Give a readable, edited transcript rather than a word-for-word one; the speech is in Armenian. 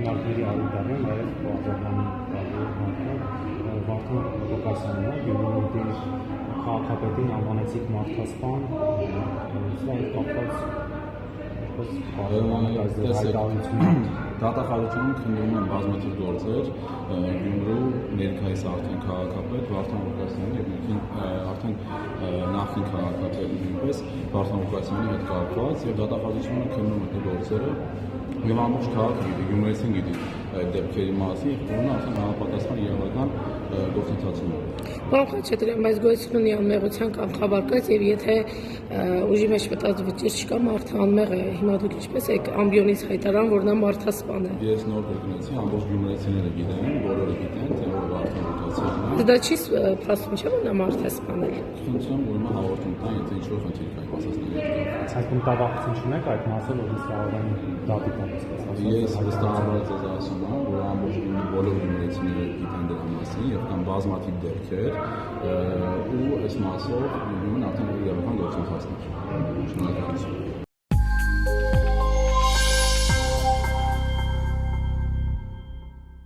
Նարդերի արուդարյան նաև Ադրբանի Վարդան Ղուկասյանն է, Գյումրիի քաղաքապետին անվանեցիք մարդասպան, սա այդ կապված Դատախազությունը քննում են բազմաթիվ գործեր, Գյումրու ներկայիս արդեն քաղաքապետ Վարդան Ղուկասյանի եւ արդեն նախկին քաղաքապետ նույնպես Վարդան Ղուկասյանի հետ կապված եւ դատախազությունը քննում է այդ գործերը եւ ամբողջ քաղաքը գիտի, Գյումրեցին գիտի այդ դեպքերի մասին, որոնք արդեն համապատասխան իրավական գործընթացում են։ Պարոն Խաչատրյան, բայց գոյություն ունի անմեղության կանխավարկած եւ եթե ուժի մեջ մտած վճիռ չկա, մարդը անմեղ է, հիմա դուք ինչպես եք ամբիոնից հայտարարում, որ նա մարդասպան է։ Ես նոր կրկնեցի, ամբողջ գյումրեցիները գիտեն, բոլորը գիտեն, թե որ Վարդան Ղուկասյանն է։ Դա չի փաստում չէ՞ որ նա մարդասպան է։ Խնդրում ուրեմն հաղորդում տան, եթե ինչ-որ խնդիր կա մասածների հետ։ Այս մտավախություն չունեք այդ մասը, որ իսլամական դատի տակ Ես վստահաբար ձեզ ասում եմ, որ ամբողջ բոլոր գյումրեցիները գիտեն դրա մասին եւ կան բազմաթիվ դեպքեր ու այս մասով ուրեմն արդեն իրավական գործընթացներ։ Շնորհակալություն։